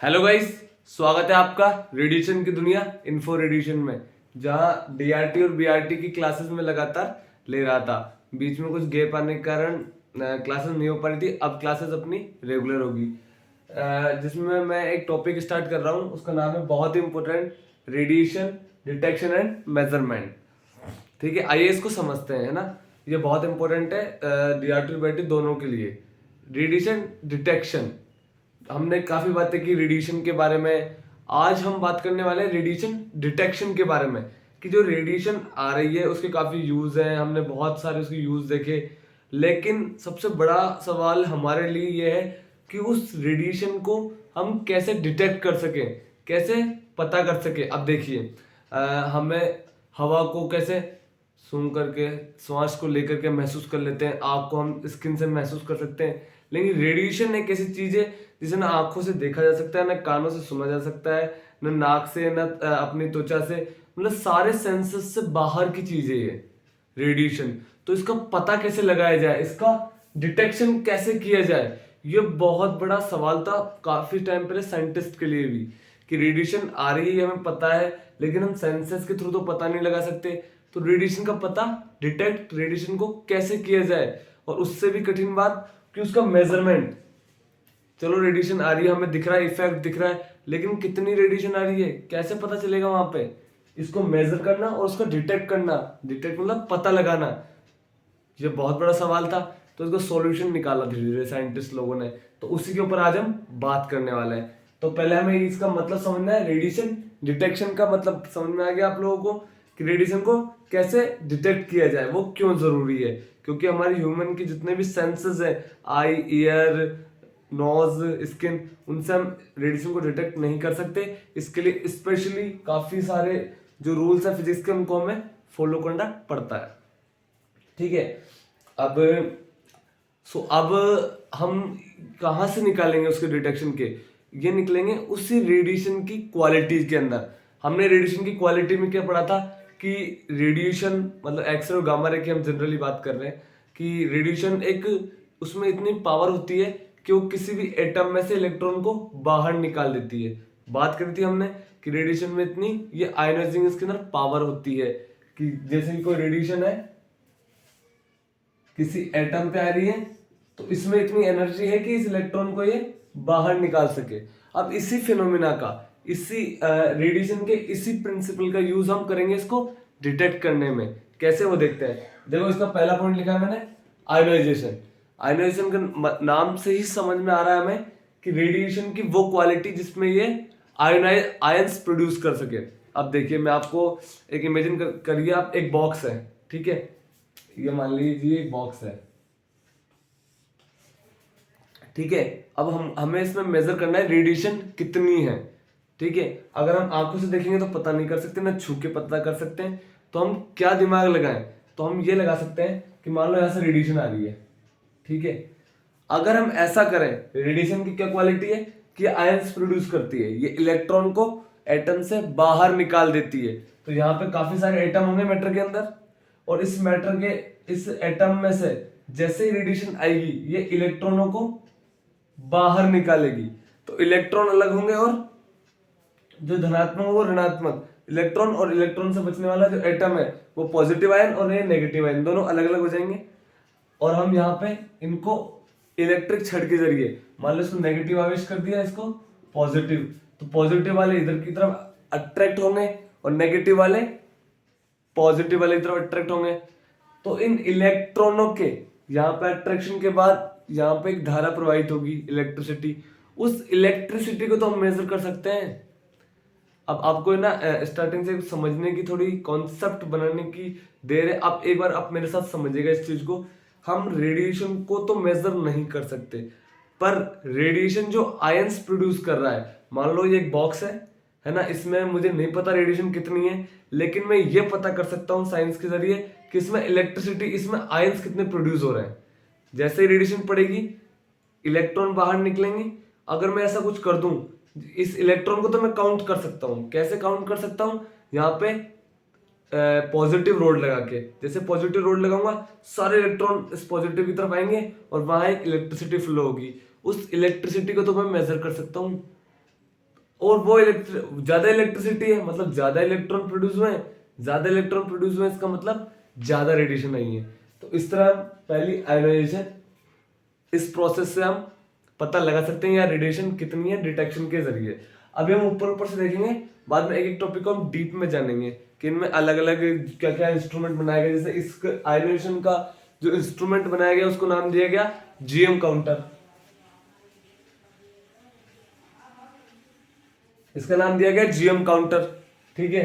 Hello guys, स्वागत है आपका रेडिएशन की दुनिया इन्फो रेडिएशन में, जहां डीआरटी और बीआरटी की क्लासेस में लगातार ले रहा था। बीच में कुछ गैप आने के कारण क्लासेस नहीं हो पा रही थी। अब क्लासेस अपनी रेगुलर होगी, जिसमें मैं एक टॉपिक स्टार्ट कर रहा हूं। उसका नाम है बहुत ही important, radiation detection and measurement. ठीक है, आइए इसको समझते हैं, है ना। ये बहुत इंपॉर्टेंट है डीआरटी और बीआरटी दोनों के लिए। रेडिएशन डिटेक्शन, हमने काफी बातें की रेडिएशन के बारे में। आज हम बात करने वाले हैं रेडिएशन डिटेक्शन के बारे में, कि जो रेडिएशन आ रही है उसके काफी यूज हैं। हमने बहुत सारे उसके यूज देखे, लेकिन सबसे बड़ा सवाल हमारे लिए यह है कि उस रेडिएशन को हम कैसे डिटेक्ट कर सकें, कैसे पता कर सके। अब देखिए, हमें हवा को कैसे सूंघ करके, श्वास को लेकर के महसूस कर लेते हैं, आग को हम स्किन से महसूस कर सकते हैं। लेकिन रेडिएशन एक ऐसी चीज है जिसे ना आंखों से देखा जा सकता है, ना कानों से सुना जा सकता है, न नाक से, न अपनी त्वचा से। मतलब सारे सेंसेस से बाहर की चीज है ये रेडिएशन। तो इसका पता कैसे लगाया जाए, इसका डिटेक्शन कैसे किया जाए, ये बहुत बड़ा सवाल था काफी टाइम पहले साइंटिस्ट के लिए भी, कि रेडिएशन आ रही है हमें पता है, लेकिन हम सेंसेस के थ्रू तो पता नहीं लगा सकते। तो रेडिएशन का पता, डिटेक्ट रेडिएशन को कैसे किया जाए, और उससे भी कठिन बात कि उसका मेजरमेंट। चलो रेडिएशन आ रही है, हमें दिख रहा है, इफेक्ट दिख रहा है, लेकिन कितनी रेडिएशन आ रही है कैसे पता चलेगा वहां पे। इसको मेजर करना और उसको डिटेक्ट करना, डिटेक्ट मतलब पता लगाना, ये बहुत बड़ा सवाल था। तो इसको सॉल्यूशन निकाला धीरे धीरे साइंटिस्ट लोगों ने। तो उसी के ऊपर आज हम बात करने वाले हैं। तो पहले हमें इसका मतलब समझना है, रेडिएशन डिटेक्शन का मतलब समझ में आ गया आप लोगों को, कि रेडिएशन को कैसे डिटेक्ट किया जाए, वो क्यों जरूरी है। क्योंकि हमारे ह्यूमन के जितने भी सेंसेस है, आई, ईयर, नोज, स्किन, उनसे हम रेडिएशन को डिटेक्ट नहीं कर सकते। इसके लिए स्पेशली काफी सारे जो रूल्स है फिजिक्स के, उनको हमें फॉलो करना पड़ता है। ठीक है, अब अब हम कहाँ से निकालेंगे उसके डिटेक्शन के, ये निकलेंगे उसी रेडिएशन की क्वालिटी के अंदर। हमने रेडिएशन की क्वालिटी में क्या पढ़ा था, कि रेडिएशन मतलब एक्सरे और गामा रे की हम जनरली बात कर रहे हैं, कि रेडिएशन एक, उसमें इतनी पावर होती है कि वो किसी भी एटम में से इलेक्ट्रॉन को बाहर निकाल देती है। बात करी थी हमने कि रेडिएशन में इतनी ये आयोनाइजिंग इसके अंदर पावर होती है, कि जैसे कि कोई रेडिएशन है किसी एटम पे आ रही है, तो इसमें इतनी एनर्जी है कि इस इलेक्ट्रॉन को ये बाहर निकाल सके। अब इसी फिनोमिना का, इसी रेडिएशन के इसी प्रिंसिपल का यूज हम करेंगे इसको डिटेक्ट करने में। कैसे, वो देखते हैं। देखो, इसका पहला पॉइंट लिखा है मैंने, आयोनाइजेशन। आयोनाइजेशन का नाम से ही समझ में आ रहा है हमें कि रेडिएशन की वो क्वालिटी जिसमें ये आयंस प्रोड्यूस कर सके। अब देखिए, मैं आपको एक इमेजिन करिए, आप एक बॉक्स है, ठीक है, ये मान लीजिए एक बॉक्स है, ठीक है। अब हमें इसमें मेजर करना है रेडिएशन कितनी है, ठीक है। अगर हम आंखों से देखेंगे तो पता नहीं कर सकते, ना छू के पता कर सकते हैं। तो हम क्या दिमाग लगाएं, तो हम ये लगा सकते हैं कि मान लो यहां से रेडिएशन आ रही है, ठीक है। अगर हम ऐसा करें, रेडिएशन की क्या क्वालिटी है कि आयंस प्रोड्यूस करती है, ये इलेक्ट्रॉन को एटम से बाहर निकाल देती है। तो यहाँ पे काफी सारे एटम होंगे मैटर के अंदर, और इस मैटर के इस एटम में से जैसे ही रेडिएशन आएगी, ये इलेक्ट्रॉनों को बाहर निकालेगी। तो इलेक्ट्रॉन अलग होंगे, और जो धनात्मक वो ऋणात्मक, इलेक्ट्रॉन और इलेक्ट्रॉन से बचने वाला जो एटम है वो पॉजिटिव आयन, और ये नेगेटिव आयन, दोनों अलग अलग हो जाएंगे। और हम यहाँ पे इनको इलेक्ट्रिक छड़ के जरिए, मान लो इसको नेगेटिव आवेश कर दिया, इसको पॉजिटिव, तो पॉजिटिव वाले इधर की तरफ अट्रैक्ट होंगे, और नेगेटिव वाले पॉजिटिव वाले की तरफ अट्रैक्ट होंगे। तो इन इलेक्ट्रॉनों के यहाँ पे अट्रैक्शन के बाद यहाँ पे एक धारा प्रवाहित होगी, इलेक्ट्रिसिटी। उस इलेक्ट्रिसिटी को तो हम मेजर कर सकते हैं। अब आपको ना स्टार्टिंग से समझने की, थोड़ी कॉन्सेप्ट बनाने की देर है। आप एक बार आप मेरे साथ समझिएगा इस चीज को। हम रेडिएशन को तो मेजर नहीं कर सकते, पर रेडिएशन जो आयंस प्रोड्यूस कर रहा है, मान लो ये एक बॉक्स है ना, इसमें मुझे नहीं पता रेडिएशन कितनी है, लेकिन मैं ये पता कर सकता हूँ साइंस के जरिए कि इसमें इलेक्ट्रिसिटी, इसमें आयंस कितने प्रोड्यूस हो रहे हैं। जैसे ही रेडिएशन पड़ेगी, इलेक्ट्रॉन बाहर निकलेंगे। अगर मैं ऐसा कुछ कर दूं, इस इलेक्ट्रॉन को तो मैं काउंट कर सकता हूं। कैसे काउंट कर सकता हूं, यहाँ पे पॉजिटिव रोड लगा के, जैसे पॉजिटिव रोड लगाऊंगा, सारे इलेक्ट्रॉन इस पॉजिटिव की तरफ आएंगे, और वहां एक इलेक्ट्रिसिटी फ्लो होगी। उस इलेक्ट्रिसिटी को तो मैं मेजर कर सकता हूँ। और वो ज्यादा इलेक्ट्रिसिटी है, मतलब ज्यादा इलेक्ट्रॉन प्रोड्यूस हुए हैं, ज्यादा इलेक्ट्रॉन प्रोड्यूस हुए इसका मतलब ज्यादा रेडिएशन नहीं है। तो इस तरह पहली आयोनाइजेशन, इस प्रोसेस से हम पता लगा सकते हैं यार रेडिएशन कितनी है डिटेक्शन के जरिए। अभी हम ऊपर ऊपर से देखेंगे, बाद में एक एक टॉपिक को हम डीप में जानेंगे कि इनमें अलग अलग क्या क्या इंस्ट्रूमेंट बनाया गया। जैसे इस आयोनाइजेशन का जो इंस्ट्रूमेंट बनाया गया उसको नाम दिया गया जीएम काउंटर। इसका नाम दिया गया जीएम काउंटर, ठीक है।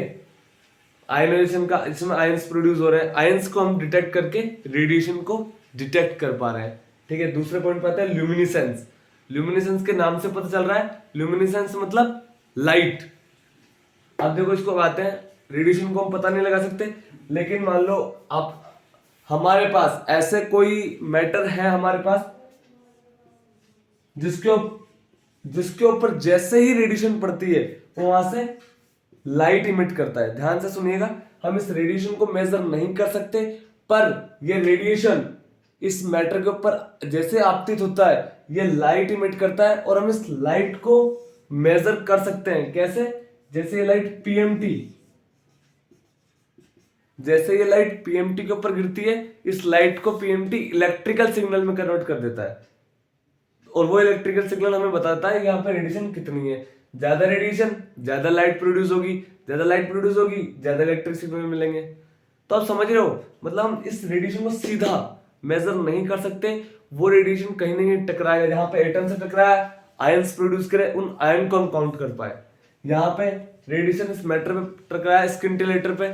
आयनाइजेशन का, इसमें आयंस प्रोड्यूस हो रहे हैं, आयंस को हम डिटेक्ट करके रेडिएशन को डिटेक्ट कर पा रहे हैं, ठीक है। दूसरे पॉइंट पे आता है ल्यूमिनेसेंस। ल्यूमिनेसेंस के नाम से पता चल रहा है, ल्यूमिनेसेंस मतलब लाइट। अब देखो इसको आते हैं, रेडिएशन को हम पता नहीं लगा सकते, लेकिन मान लो आप हमारे पास ऐसे कोई मैटर है हमारे पास जिसके ऊपर जैसे ही रेडिएशन पड़ती है वो वहां से लाइट इमिट करता है। ध्यान से सुनिएगा, हम इस रेडिएशन को मेजर नहीं कर सकते, पर ये रेडिएशन इस मैटर के ऊपर जैसे आपतित होता है ये लाइट इमिट करता है, और हम इस लाइट को मेजर कर सकते हैं। कैसे? जैसे ये लाइट पीएमटी, जैसे ये लाइट पीएमटी के ऊपर गिरती है, इस लाइट को पीएमटी इलेक्ट्रिकल सिग्नल में कन्वर्ट कर देता है, और वो इलेक्ट्रिकल सिग्नल हमें बताता है यहाँ पे रेडिएशन कितनी है। ज्यादा रेडिएशन ज्यादा लाइट प्रोड्यूस होगी, ज्यादा लाइट प्रोड्यूस होगी ज्यादा इलेक्ट्रिक सिग्नल मिलेंगे। तो आप समझ रहे हो, मतलब हम इस रेडिएशन को सीधा मेजर नहीं कर सकते, वो रेडिएशन कहीं ना कहीं टकराएगा। जहां पे एटम से टकराया, आयंस प्रोड्यूस करे, उन आयन को हम काउंट कर पाए। यहाँ पे रेडिएशन इस मैटर पे टकराया, स्किंटिलेटर पे,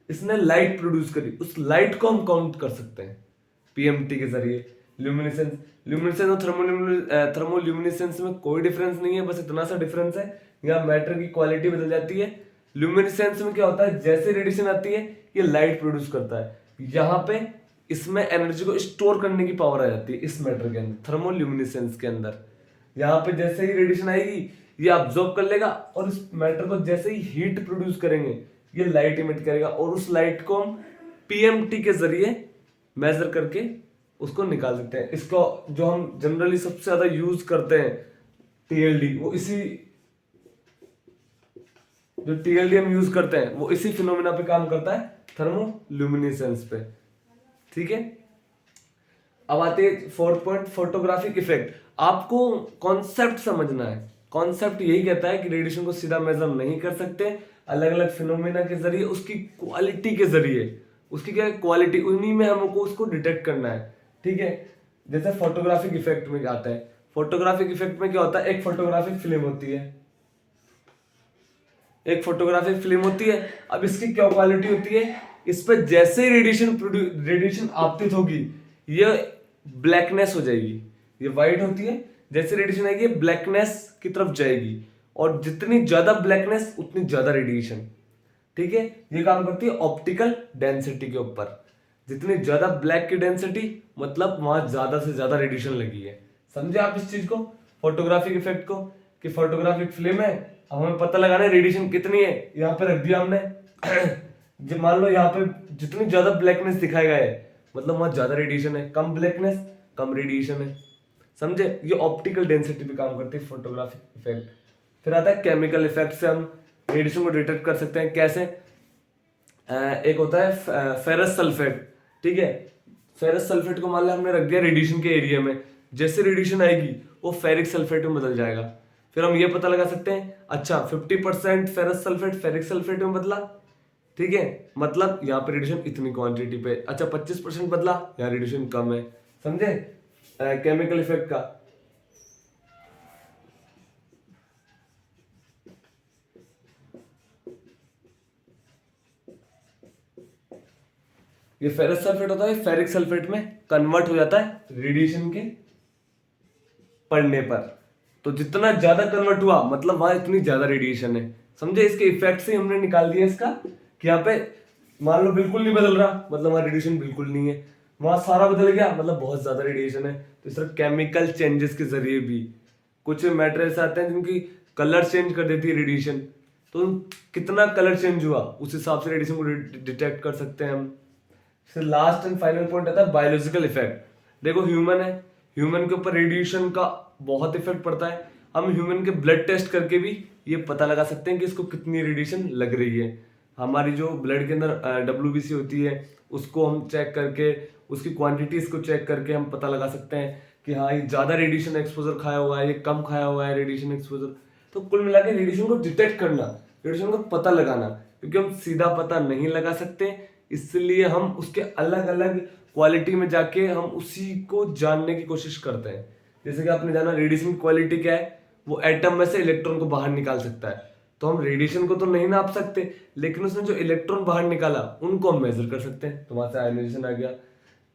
इसने लाइट प्रोड्यूस करी, उस लाइट को हम काउंट कर सकते हैं पीएमटी के जरिए। ल्यूमिनेसेंस, ल्यूमिनेसेंस और थर्मोल्यूमिनेसेंस में कोई डिफरेंस नहीं है, बस इतना सा डिफरेंस है, यहाँ मैटर की क्वालिटी बदल जाती है। ल्यूमिनेसेंस में क्या होता है, जैसे रेडिएशन आती है ये लाइट प्रोड्यूस करता है, यहाँ पे इसमें एनर्जी को स्टोर करने की पावर आ जाती है इस मैटर के अंदर। थर्मोल्यूमिनेसेंस के अंदर यहाँ पे जैसे ही रेडिएशन आएगी ये ऑब्जॉर्ब कर लेगा, और इस मैटर को जैसे ही हीट प्रोड्यूस करेंगे ये लाइट इमिट करेगा, और उस लाइट को हम पीएमटी के जरिए मेजर करके उसको निकाल सकते हैं। इसको जो हम जनरली सबसे ज्यादा यूज करते हैं टीएलडी, वो इसी जो टीएलडी हम यूज करते हैं वो इसी फिनोमेना पे काम करता है, थर्मोल्यूमिनेसेंस पे, ठीक है। अब आते हैं फोर्थ पॉइंट, फोटोग्राफिक इफेक्ट। आपको कॉन्सेप्ट समझना है। कॉन्सेप्ट यही कहता है कि रेडिएशन को सीधा मेजर नहीं कर सकते, अलग अलग फिनोमेना के जरिए, उसकी क्वालिटी के जरिए, उसकी क्या क्वालिटी, उन्हीं में हमको उसको डिटेक्ट करना है, ठीक है। जैसे फोटोग्राफिक इफेक्ट में आता है, फोटोग्राफिक इफेक्ट में क्या होता है, एक फोटोग्राफिक फिल्म होती है, एक फोटोग्राफिक फिल्म होती है। अब इसकी क्या क्वालिटी होती है, इस पर जैसे ही रेडिएशन आपतित होगी ये ब्लैकनेस हो जाएगी, ये व्हाइट होती है, जैसे रेडिएशन आएगी ब्लैकनेस की तरफ जाएगी, और जितनी ज्यादा ब्लैकनेस उतनी ज्यादा रेडिएशन, ठीक है। ये काम करती है ऑप्टिकल डेंसिटी के ऊपर, जितनी ज्यादा ब्लैक की डेंसिटी मतलब वहां ज्यादा से ज्यादा रेडिएशन लगी है। समझे आप इस चीज को, फोटोग्राफिक इफेक्ट को, कि फोटोग्राफिक फिल्म है, अब हमें पता लगाना है रेडिएशन कितनी है, यहाँ पे रख दिया हमने जब मान लो यहाँ पे जितनी ज्यादा ब्लैकनेस दिखाया गया है मतलब वहां ज्यादा रेडिएशन है, कम ब्लैकनेस कम रेडिएशन है, समझे। ये ऑप्टिकल डेंसिटी पे काम करती है फोटोग्राफिक इफेक्ट। फिर आता है केमिकल इफेक्ट, से हम रेडिएशन को डिटेक्ट कर सकते हैं। कैसे? एक होता है फेरस सल्फेट, ठीक है। फेरस सल्फेट को मान लिया हमने रख दिया रेडिएशन के एरिया में, जैसे रेडिएशन आएगी वो फेरिक सल्फेट में बदल जाएगा। फिर हम ये पता लगा सकते हैं, अच्छा 50% फेरस सल्फेट फेरिक सल्फेट में बदला, ठीक है, मतलब यहाँ पे रेडिएशन इतनी क्वांटिटी पे। अच्छा 25% बदला, यहाँ रेडिएशन कम है, समझे केमिकल इफेक्ट का। ये फेरस सल्फेट होता है, फेरिक सल्फेट में कन्वर्ट हो जाता है रेडिएशन के पड़ने पर। तो जितना ज्यादा कन्वर्ट हुआ मतलब वहां इतनी ज्यादा रेडिएशन है, समझे। इसके इफेक्ट से हमने निकाल दिया इसका कि यहाँ पे मान लो बिल्कुल नहीं बदल रहा मतलब वहां रेडिएशन बिल्कुल नहीं है, वहां सारा बदल गया मतलब बहुत ज्यादा रेडिएशन है। तो इस तरह केमिकल चेंजेस के जरिए भी कुछ मैटर ऐसे आते हैं जिनकी कलर चेंज कर देती है रेडिएशन, तो कितना कलर चेंज हुआ उस हिसाब से रेडिएशन को डिटेक्ट कर सकते हैं हम। फिर लास्ट एंड फाइनल पॉइंट आता है बायोलॉजिकल इफेक्ट। देखो ह्यूमन है, ह्यूमन के ऊपर रेडिएशन का बहुत इफेक्ट पड़ता है। हम ह्यूमन के ब्लड टेस्ट करके भी ये पता लगा सकते हैं कि इसको कितनी रेडिएशन लग रही है। हमारी जो ब्लड के अंदर WBC होती है उसको हम चेक करके, उसकी क्वांटिटीज को चेक करके हम पता लगा सकते हैं कि हाँ ये ज़्यादा रेडिएशन एक्सपोजर खाया हुआ है, ये कम खाया हुआ है रेडिएशन एक्सपोजर। तो कुल मिला के रेडिएशन को डिटेक्ट करना, रेडिएशन को पता लगाना, क्योंकि हम सीधा पता नहीं लगा सकते, इसलिए हम उसके अलग अलग क्वालिटी में जाके हम उसी को जानने की कोशिश करते हैं। जैसे कि आपने जाना रेडिएशन की क्वालिटी क्या है, वो एटम में से इलेक्ट्रॉन को बाहर निकाल सकता है। तो हम रेडिएशन को तो नहीं नाप सकते, लेकिन उसने जो इलेक्ट्रॉन बाहर निकाला उनको हम मेजर कर सकते हैं। तो वहां से आयोनाइजेशन आ गया।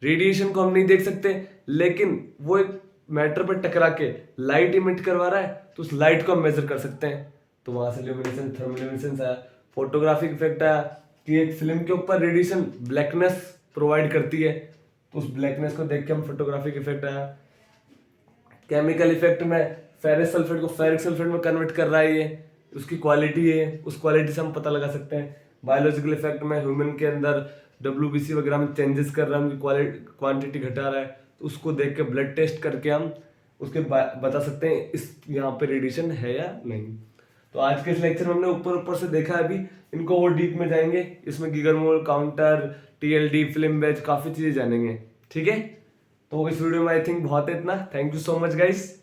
रेडिएशन को हम नहीं देख सकते, लेकिन वो एक मैटर पर टकरा के लाइट इमिट करवा रहा है, तो उस लाइट को हम मेजर कर सकते हैं। तो वहां से ल्यूमिनेसेंस, थर्मोल्यूमिनेसेंस आया। फोटोग्राफिक इफेक्ट आया कि एक फिल्म के ऊपर रेडिएशन ब्लैकनेस प्रोवाइड करती है, तो उस ब्लैकनेस को देख के हम फोटोग्राफिक इफेक्ट आया। केमिकल इफेक्ट में फेरस सल्फेट को फेरिक सल्फेट में कन्वर्ट कर रहा है, ये उसकी क्वालिटी है, उस क्वालिटी से हम पता लगा सकते हैं। बायोलॉजिकल इफेक्ट में ह्यूमन के अंदर WBC वगैरह में चेंजेस कर रहा है, उनकी क्वांटिटी घटा रहा है, तो उसको देख के ब्लड टेस्ट करके हम उसके बता सकते हैं इस यहाँ पे रेडिएशन है या नहीं। तो आज के इस लेक्चर में हमने ऊपर ऊपर से देखा है, अभी इनको और डीप में जाएंगे। इसमें गीगर मोल, काउंटर, TLD, फिल्म बैच, काफी चीजें जानेंगे। ठीक है, तो इस वीडियो में आई थिंक बहुत है इतना। Thank you so much guys.